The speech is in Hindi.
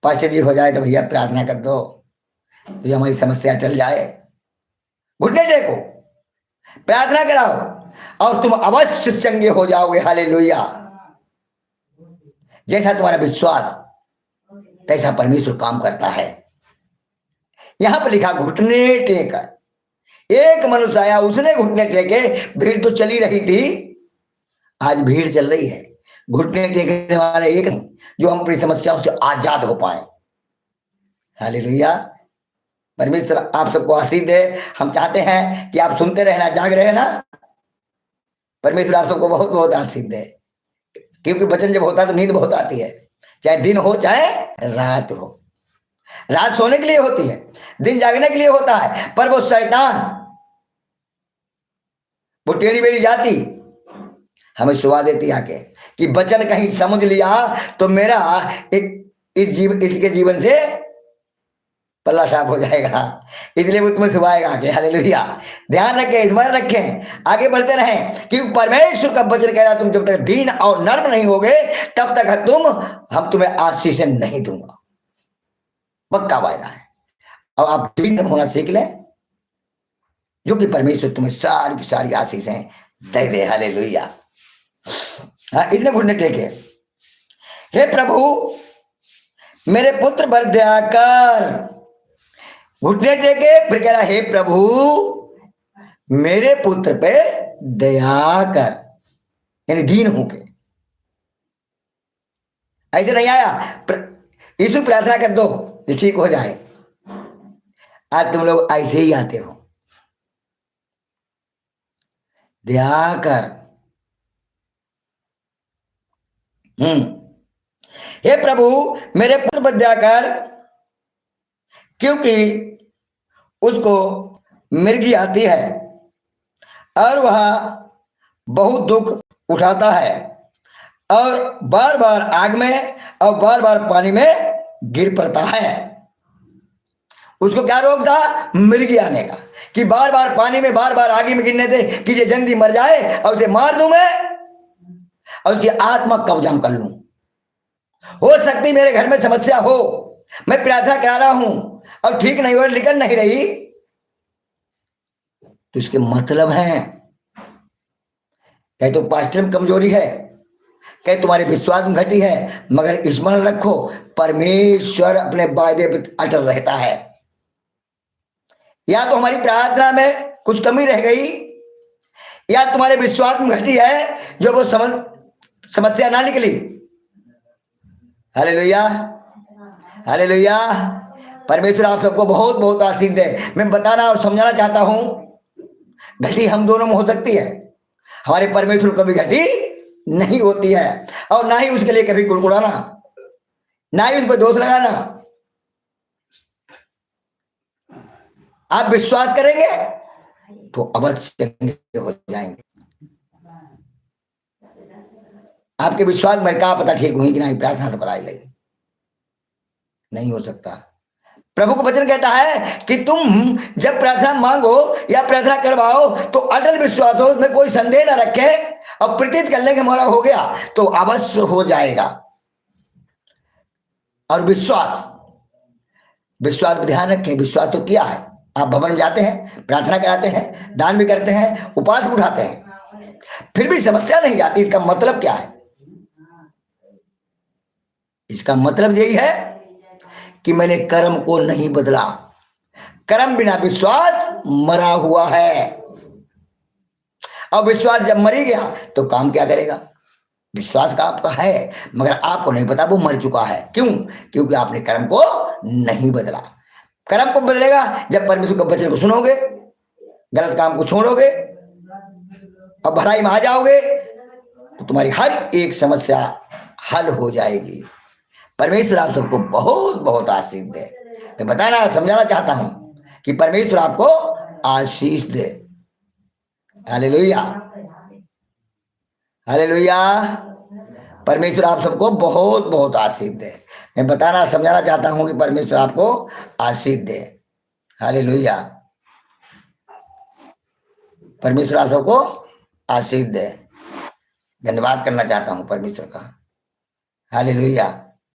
पास्टर जी हो जाए तो भैया प्रार्थना कर दो, तो ये हमारी समस्या टल जाए। घुटने टेको, प्रार्थना कराओ और तुम अवश्य चंगे हो जाओगे। हालेलुया। जैसा तुम्हारा विश्वास तैसा परमेश्वर काम करता है। यहां पर लिखा घुटने टेक। एक मनुष्य आया, उसने घुटने टेके। भीड़ तो चली रही थी, आज भीड़ चल रही है। घुटने टेकने वाला एक नहीं, जो हम अपनी समस्याओं से आजाद हो पाए। हालेलुया। परमेश्वर आप सबको आशीष दे। हम चाहते हैं कि आप सुनते रहना, जाग रहे ना। परमेश्वर आप सबको बहुत बहुत आशीष दे, क्योंकि वचन जब होता है तो नींद बहुत आती है, चाहे दिन हो चाहे रात हो। रात सोने के लिए होती है, दिन जागने के लिए होता है। पर वो शैतान, वो टेढ़ी बेड़ी जाती हमें सुवा देती आके कि वचन कहीं समझ लिया तो मेरा इसके जीवन से पल्ला साफ हो जाएगा, इसलिए वो तुम्हें सुभाएगा आगे। हालेलुया। ध्यान रखें, स्मरण रखें, आगे बढ़ते रहें, कि परमेश्वर का वचन कह रहा तुम जब तक दीन और नर्म नहीं होगे तब तक हम तुम्हें आशीष नहीं दूंगा। पक्का वायदा है। और आप दीन होना सीख लें, जो कि परमेश्वर तुम्हें सारी सारी आशीषें दे दे। हालेलुया। हाँ, इसने घुटने टेके, हे प्रभु मेरे पुत्र पर दया कर। घुटने टेके, फिर कह रहा हे प्रभु मेरे पुत्र पे दया कर, यानी दीन होके। ऐसे नहीं आया यीशु प्रार्थना कर दो कि ठीक हो जाए। आज तुम लोग ऐसे ही आते हो, दया कर। हे प्रभु मेरे पुत्र पर दया कर, क्योंकि उसको मिर्गी आती है और वह बहुत दुख उठाता है और बार बार आग में और बार बार पानी में गिर पड़ता है। उसको क्या रोकता? मिर्गी आने का, कि बार बार पानी में बार बार आगे में गिरने से कि ये जल्दी मर जाए और उसे मार दूं मैं और उसकी आत्मा कब्जा कर लूं। हो सकती मेरे घर में समस्या हो, मैं प्रार्थना करा रहा हूं और ठीक नहीं हो रही, निकल नहीं रही, तो इसके मतलब है कहे तो पास्टर में कमजोरी है, कहे तुम्हारे विश्वास में घटी है। मगर स्मरण रखो परमेश्वर अपने वायदे पर अटल रहता है। या तो हमारी प्रार्थना में कुछ कमी रह गई, या तुम्हारे विश्वास में घटी है जो वो समस्या ना निकली। Hallelujah, hallelujah. परमेश्वर आप सबको बहुत बहुत आशीष दे। मैं बताना और समझाना चाहता हूं, घटी हम दोनों में हो सकती है, हमारे परमेश्वर कभी घटी नहीं होती है। और ना ही उसके लिए कभी कुड़कुड़ाना, ना ही उस पर दोष लगाना। आप विश्वास करेंगे तो अवश्य हो जाएंगे। आपके विश्वास में क्या पता ठीक हुई कि नहीं, प्रार्थना तो कराई लगी, नहीं हो सकता। प्रभु को वचन कहता है कि तुम जब प्रार्थना मांगो या प्रार्थना करवाओ तो अटल विश्वास हो, उसमें कोई संदेह ना रखे और प्रतीत करने के हमारा हो गया तो अवश्य हो जाएगा। और विश्वास, विश्वास पर ध्यान रखें। विश्वास तो किया है, आप भवन में जाते हैं, प्रार्थना कराते हैं, दान भी करते हैं, उपवास भी उठाते हैं, फिर भी समस्या नहीं जाती। इसका मतलब क्या है? इसका मतलब यही है कि मैंने कर्म को नहीं बदला। कर्म बिना विश्वास मरा हुआ है। अब विश्वास जब मरी गया तो काम क्या करेगा? विश्वास का आपका है मगर आपको नहीं पता वो मर चुका है। क्यों? क्योंकि आपने कर्म को नहीं बदला। कर्म को बदलेगा जब परमेश्वर के वचन को सुनोगे, गलत काम को छोड़ोगे और भलाई में आ जाओगे तो तुम्हारी हर एक समस्या हल हो जाएगी। परमेश्वर आप सबको बहुत बहुत आशीष दे। मैं बताना समझाना चाहता हूं कि परमेश्वर आपको आशीष दे। Hallelujah, hallelujah. परमेश्वर आप सबको बहुत बहुत आशीष दे। मैं बताना समझाना चाहता हूं कि परमेश्वर आपको आशीष दे। हालेलुया। परमेश्वर आप सबको आशीष दे। धन्यवाद करना चाहता हूं परमेश्वर का। हालेलुया।